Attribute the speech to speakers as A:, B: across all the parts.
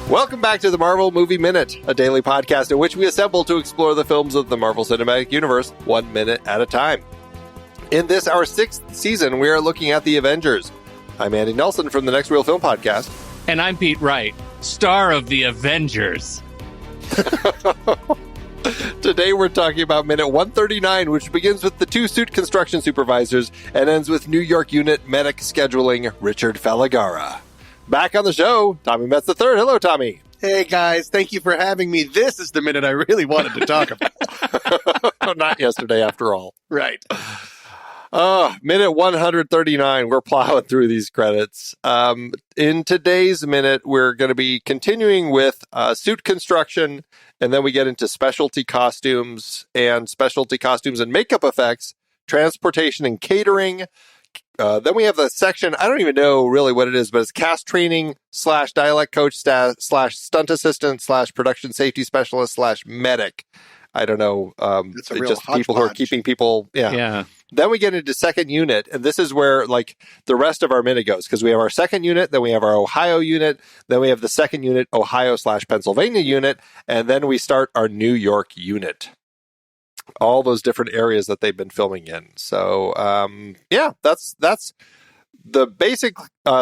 A: Welcome back to the Marvel Movie Minute, a daily podcast in which we assemble to explore the films of the Marvel Cinematic Universe 1 minute at a time. In this, our 6th season, we are looking at the Avengers. I'm Andy Nelson from the Next Real Film Podcast.
B: And I'm Pete Wright, star of the Avengers.
A: Today we're talking about minute 139, which begins with the 2 suit construction supervisors and ends with New York unit medic scheduling Richard Fellegara. Back on the show, Tommy Metz III. Hello, Tommy.
C: Hey, guys. Thank you for having me. This is the minute I really wanted to talk about.
A: Not yesterday, after all.
C: Right.
A: Minute 139. We're plowing through these credits. In today's minute, we're going to be continuing with suit construction, and then we get into specialty costumes and makeup effects, transportation and catering. Then we have the section, I don't even know really what it is, but it's cast training / dialect coach / stunt assistant / production safety specialist / medic. I don't know.
C: It's a real
A: just people who are keeping people. Yeah. Then we get into second unit, and this is where like the rest of our minute goes, because we have our second unit, then we have our Ohio unit, then we have the second unit, Ohio / Pennsylvania unit, and then we start our New York unit. All those different areas that they've been filming in. So, that's the basic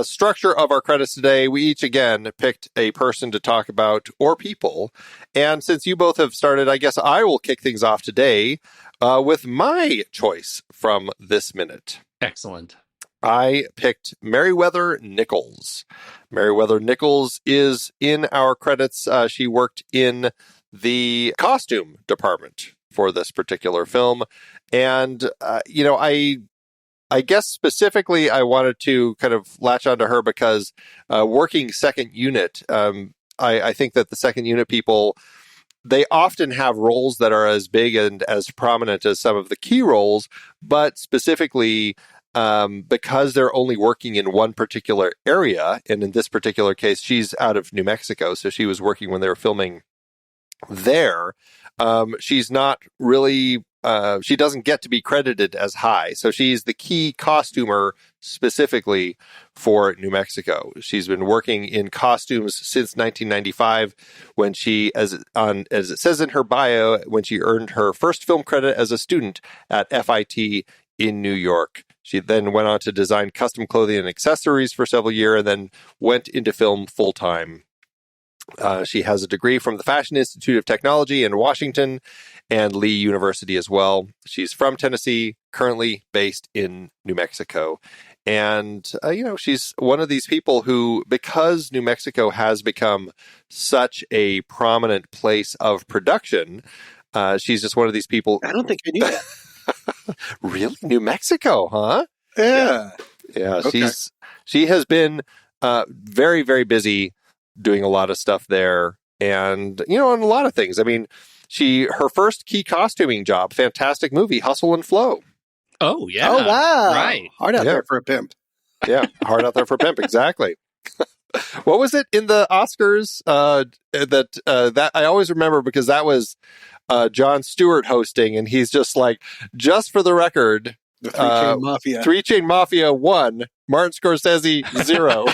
A: structure of our credits today. We each, again, picked a person to talk about, or people. And since you both have started, I guess I will kick things off today with my choice from this minute.
B: Excellent.
A: I picked Meriwether Nichols. Meriwether Nichols is in our credits. She worked in the costume department for this particular film. And, I guess specifically I wanted to kind of latch onto her because working second unit, I think that the second unit people, they often have roles that are as big and as prominent as some of the key roles, but specifically because they're only working in one particular area, and in this particular case, she's out of New Mexico, so she was working when they were filming there. She's not really, she doesn't get to be credited as high. So she's the key costumer specifically for New Mexico. She's been working in costumes since 1995 when she, as it says in her bio, when she earned her first film credit as a student at FIT in New York. She then went on to design custom clothing and accessories for several years and then went into film full-time. She has a degree from the Fashion Institute of Technology in Washington and Lee University as well. She's from Tennessee, currently based in New Mexico. And, she's one of these people who, because New Mexico has become such a prominent place of production, she's just one of these people.
C: I don't think I knew that.
A: Really? New Mexico, huh?
C: Yeah.
A: Okay. She has been very, very busy doing a lot of stuff there and, on a lot of things. I mean, her first key costuming job, fantastic movie, Hustle and Flow.
B: Oh, yeah.
C: Oh, wow.
B: Right.
C: Hard out there for a pimp.
A: Yeah, hard out there for a pimp, exactly. What was it in the Oscars that I always remember because that was Jon Stewart hosting, and he's just like, just for the record,
C: The Three-Chain Mafia.
A: Three-Chain Mafia 1, Martin Scorsese 0.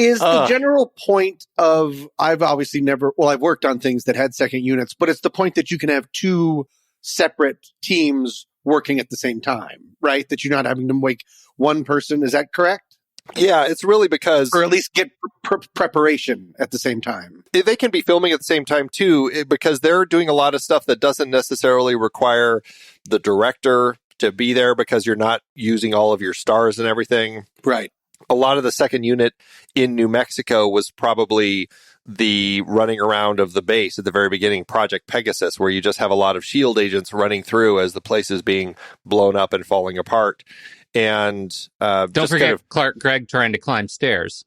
C: Is the general point of, I've worked on things that had second units, but it's the point that you can have 2 separate teams working at the same time, right? That you're not having to make one person. Is that correct?
A: Yeah, it's really because...
C: Or at least get preparation at the same time.
A: They can be filming at the same time, too, because they're doing a lot of stuff that doesn't necessarily require the director to be there because you're not using all of your stars and everything.
C: Right.
A: A lot of the second unit in New Mexico was probably the running around of the base at the very beginning, Project Pegasus, where you just have a lot of SHIELD agents running through as the place is being blown up and falling apart. And
B: don't forget Clark Gregg trying to climb stairs.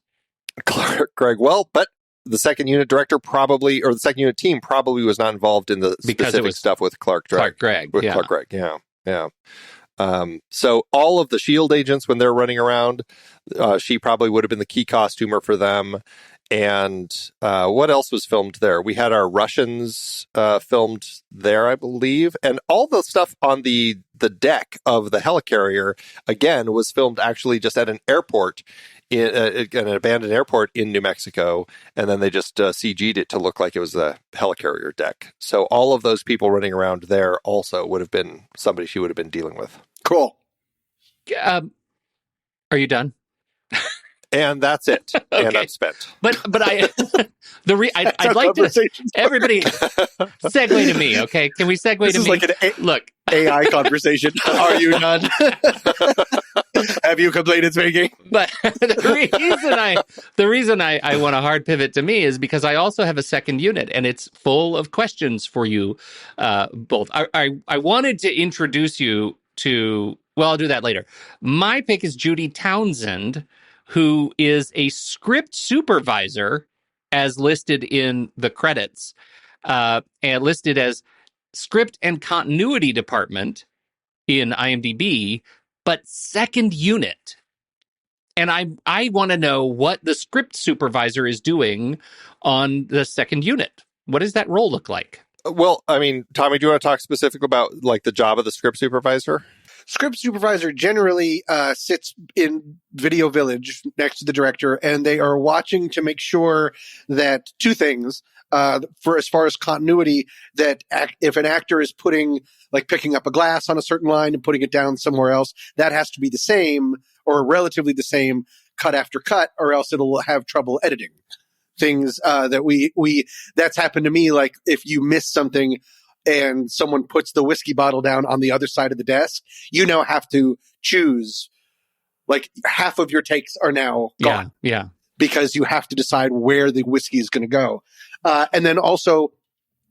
A: Clark Gregg, but the second unit director probably, or the second unit team probably was not involved in the specific stuff with Clark Gregg. Yeah. So all of the SHIELD agents, when they're running around, she probably would have been the key costumer for them. And what else was filmed there? We had our Russians filmed there, I believe. And all the stuff on the the deck of the helicarrier, again, was filmed actually just at an airport, in an abandoned airport in New Mexico, and then they just CG'd it to look like it was the helicarrier deck. So all of those people running around there also would have been somebody she would have been dealing with.
C: Cool.
B: Are you done?
A: And that's it.
B: Okay.
A: And I'm spent.
B: But I I'd like to everybody segue to me. Okay, can we segue
C: this
B: to
C: is
B: me?
C: Like an
B: Look,
C: AI conversation. Are you done? Have you completed speaking?
B: but the reason I want a hard pivot to me is because I also have a second unit, and it's full of questions for you both. I wanted to introduce you to. Well, I'll do that later. My pick is Judi Townsend, who is a script supervisor, as listed in the credits, and listed as script and continuity department in IMDb, but second unit. And I want to know what the script supervisor is doing on the second unit. What does that role look like?
A: Well, I mean, Tommy, do you want to talk specifically about like the job of the script supervisor?
C: Script supervisor generally sits in Video Village next to the director, and they are watching to make sure that two things. For as far as continuity, that if an actor is picking up a glass on a certain line and putting it down somewhere else, that has to be the same or relatively the same cut after cut, or else it'll have trouble editing. Things that that's happened to me. Like if you miss something and someone puts the whiskey bottle down on the other side of the desk, you now have to choose. Like half of your takes are now gone.
B: Yeah.
C: Because you have to decide where the whiskey is going to go. And then also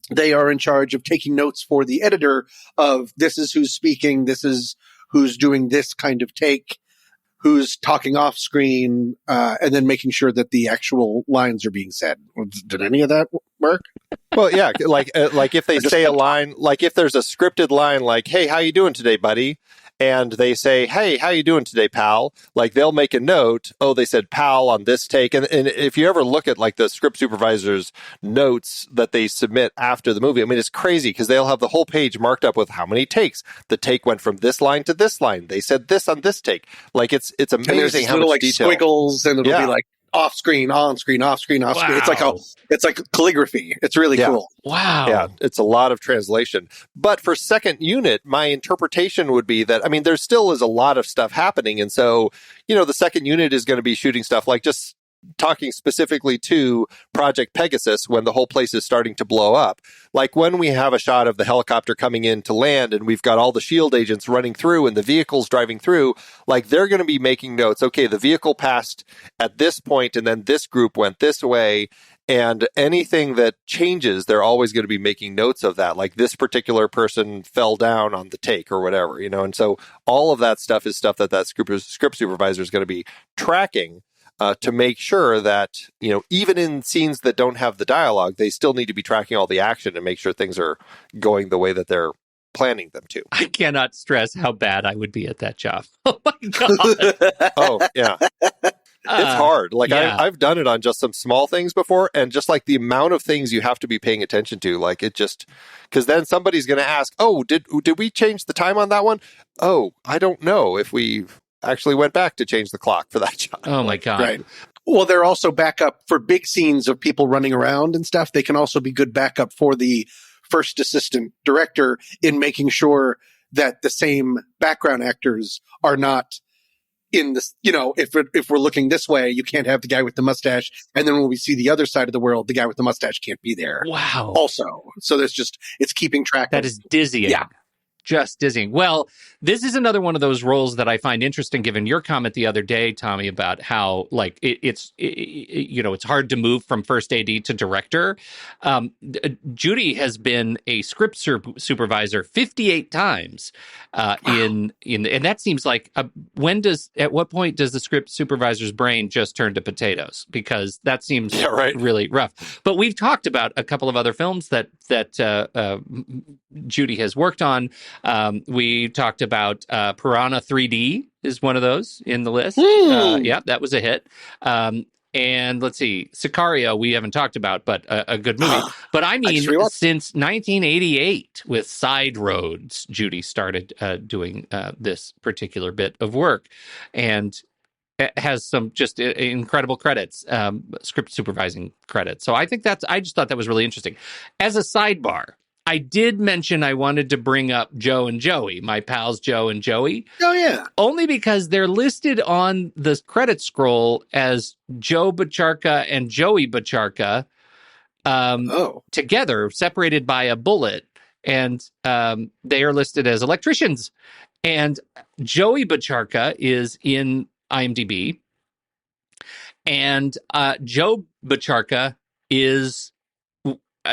C: they are in charge of taking notes for the editor of this is who's speaking, this is who's doing this kind of take, who's talking off screen, and then making sure that the actual lines are being said. Did any of that work?
A: Well, yeah, like if they say a line, like if there's a scripted line, like, "Hey, how you doing today, buddy?" And they say, "Hey, how you doing today, pal?" Like they'll make a note. Oh, they said "pal" on this take, and if you ever look at like the script supervisor's notes that they submit after the movie, I mean, it's crazy because they'll have the whole page marked up with how many takes. The take went from this line to this line. They said this on this take. Like it's amazing how much detail.
C: Squiggles, and it'll be like off screen, on screen, off screen, off screen. It's like calligraphy. It's really cool.
B: Wow.
A: Yeah, it's a lot of translation. But for second unit, my interpretation would be that, I mean, there still is a lot of stuff happening. And so, the second unit is going to be shooting stuff like just talking specifically to Project Pegasus when the whole place is starting to blow up. Like when we have a shot of the helicopter coming in to land and we've got all the SHIELD agents running through and the vehicles driving through, like they're going to be making notes. Okay, the vehicle passed at this point and then this group went this way. And anything that changes, they're always going to be making notes of that. Like this particular person fell down on the take or whatever, And so all of that stuff is stuff that script supervisor is going to be tracking to make sure that, even in scenes that don't have the dialogue, they still need to be tracking all the action and make sure things are going the way that they're planning them to.
B: I cannot stress how bad I would be at that job. Oh my God.
A: Oh, yeah. It's hard. Like I've done it on just some small things before, and just like the amount of things you have to be paying attention to, like it just, because then somebody's going to ask, "Oh, did we change the time on that one?" Oh, I don't know if we actually went back to change the clock for that shot.
B: Oh my God.
C: Right. Well, they're also backup for big scenes of people running around and stuff. They can also be good backup for the first assistant director in making sure that the same background actors are not in this, if we're looking this way, you can't have the guy with the mustache. And then when we see the other side of the world, the guy with the mustache can't be there.
B: Wow.
C: Also. So it's keeping track.
B: That is dizzying. Yeah. Just dizzying. Well, this is another one of those roles that I find interesting, given your comment the other day, Tommy, about how like it's hard to move from first AD to director. Judi has been a script supervisor 58 times in and that seems like at what point does the script supervisor's brain just turn to potatoes? Because that seems really rough. But we've talked about a couple of other films that Judi has worked on. We talked about Piranha 3D is one of those in the list. Yeah, that was a hit. And let's see, Sicario, we haven't talked about, but a good movie. But I mean, since 1988 with Side Roads, Judi started doing this particular bit of work. And it has some just incredible credits, script supervising credits. So I just thought that was really interesting. As a sidebar, I did mention I wanted to bring up Joe and Joey, my pals Joe and Joey.
C: Oh, yeah.
B: Only because they're listed on the credit scroll as Joe Bacharka and Joey Bacharka together, separated by a bullet. And they are listed as electricians. And Joey Bacharka is in IMDb. And Joe Bacharka is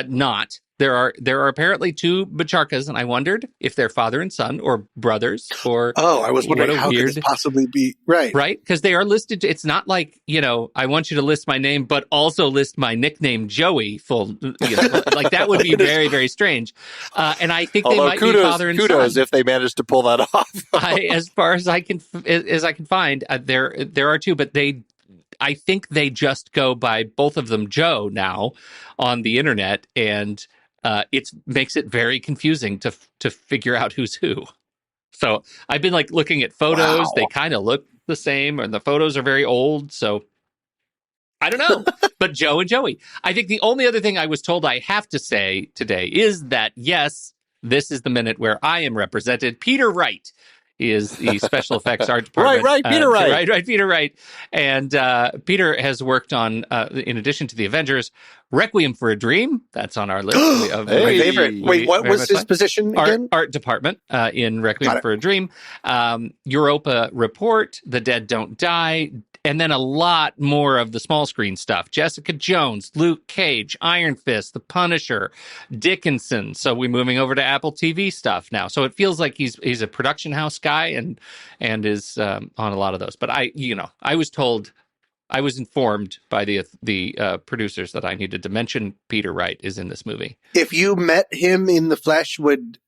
B: not. There are apparently two Bacharkas, and I wondered if they're father and son or brothers or...
C: Oh, I was wondering how could this possibly be... Right.
B: Right? Because they are listed... It's not like, I want you to list my name, but also list my nickname, Joey, full... like, that would be very, very strange. And I think they might be father and son.
A: Kudos if they managed to pull that off.
B: As far as I can find, there are two, but I think they just go by both of them Joe now on the internet, and... it makes it very confusing to figure out who's who. So I've been looking at photos. Wow. They kind of look the same, and the photos are very old. So I don't know. But Joe and Joey. I think the only other thing I was told I have to say today is that, yes, this is the minute where I am represented. Peter Wright is the special effects art department.
A: Right, Peter Wright.
B: Right, Peter Wright. And Peter has worked on, in addition to the Avengers, Requiem for a Dream. That's on our list.
C: My favorite. Wait, what was his position again?
B: Art department in Requiem for a Dream. Europa Report, The Dead Don't Die, and then a lot more of the small screen stuff. Jessica Jones, Luke Cage, Iron Fist, The Punisher, Dickinson. So we're moving over to Apple TV stuff now. So it feels like he's a production house guy and is on a lot of those. But I was informed by the producers that I needed to mention Peter Wright is in this movie.
C: If you met him in the flesh, would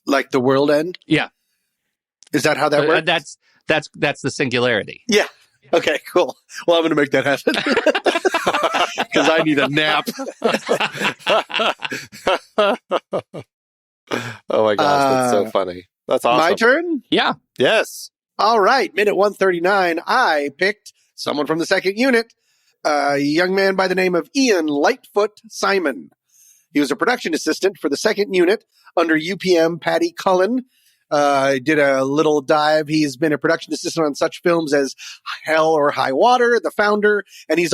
C: the world end?
B: Yeah.
C: Is that how that works?
B: That's the singularity.
C: Yeah. Okay, cool. Well, I'm going to make that happen because I need a nap.
A: Oh my gosh, that's so funny. That's awesome.
C: My turn?
B: Yeah.
A: Yes.
C: All right, minute 139. I picked someone from the second unit, a young man by the name of Ian Lightfoot Simon. He was a production assistant for the second unit under UPM Paddy Cullen. Did a little dive. He's been a production assistant on such films as Hell or High Water, The Founder, and he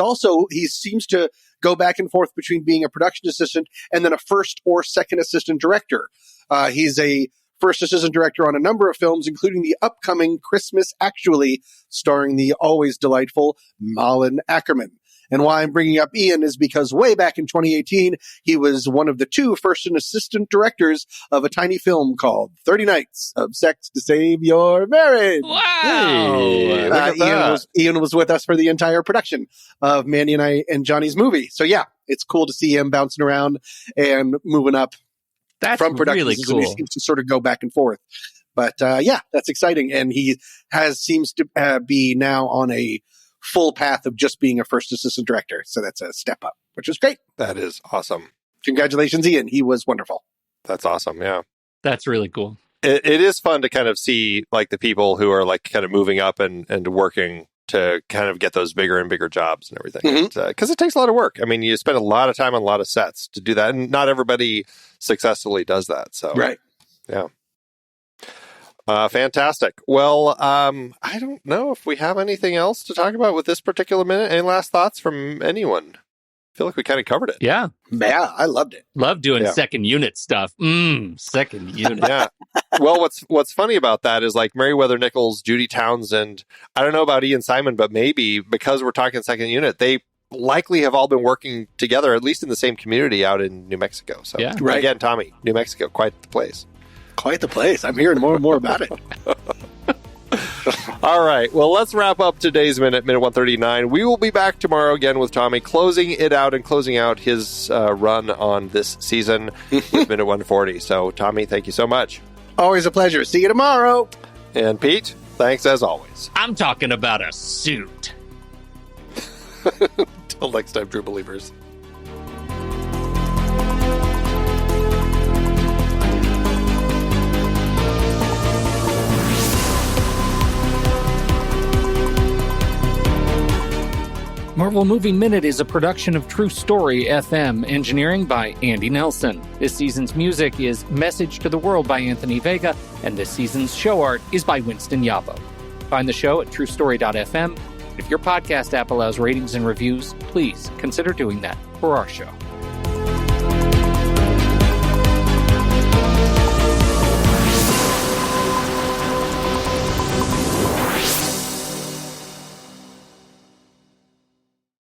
C: seems to go back and forth between being a production assistant and then a first or second assistant director. He's a first assistant director on a number of films, including the upcoming Christmas Actually, starring the always delightful Malin Ackerman. And why I'm bringing up Ian is because way back in 2018, he was one of the two first and assistant directors of a tiny film called 30 Nights of Sex to Save Your Marriage.
B: Wow!
A: Hey,
C: Ian was with us for the entire production of Mandy and I and Johnny's movie. So yeah, it's cool to see him bouncing around and moving up from production.
B: Really cool.
C: He seems to sort of go back and forth. But yeah, that's exciting. And he seems to be now on a full path of just being a first assistant director. So that's a step up, which is great.
A: That is awesome.
C: Congratulations, Ian. He was wonderful.
A: That's awesome. Yeah.
B: That's really cool.
A: It is fun to kind of see the people who are kind of moving up and working to kind of get those bigger and bigger jobs and everything. Because it takes a lot of work. I mean, you spend a lot of time on a lot of sets to do that. And not everybody successfully does that. So,
C: right.
A: Yeah. Fantastic. Well, I don't know if we have anything else to talk about with this particular minute. Any last thoughts from anyone? I feel like we kind of covered it.
B: Yeah.
C: Yeah, I loved it.
B: Love doing second unit stuff. Second unit.
A: Yeah. Well, what's funny about that is Meriwether Nichols, Judi Townsend, I don't know about Ian Simon, but maybe because we're talking second unit, they likely have all been working together, at least in the same community out in New Mexico. So
B: yeah.
C: Right.
A: Again, Tommy, New Mexico, quite the place.
C: Quite the place. I'm hearing more and more about it.
A: All right. Well, let's wrap up today's minute 139. We will be back tomorrow again with Tommy closing it out and closing out his run on this season with minute 140. So, Tommy, thank you so much.
C: Always a pleasure. See you tomorrow.
A: And Pete, thanks as always.
B: I'm talking about a suit.
A: Till next time, true believers.
B: Marvel Movie Minute is a production of TruStory FM, engineering by Andy Nelson. This season's music is Message to the World by Anthony Vega, and this season's show art is by Winston Yabo. Find the show at TruStory.fm. If your podcast app allows ratings and reviews, please consider doing that for our show.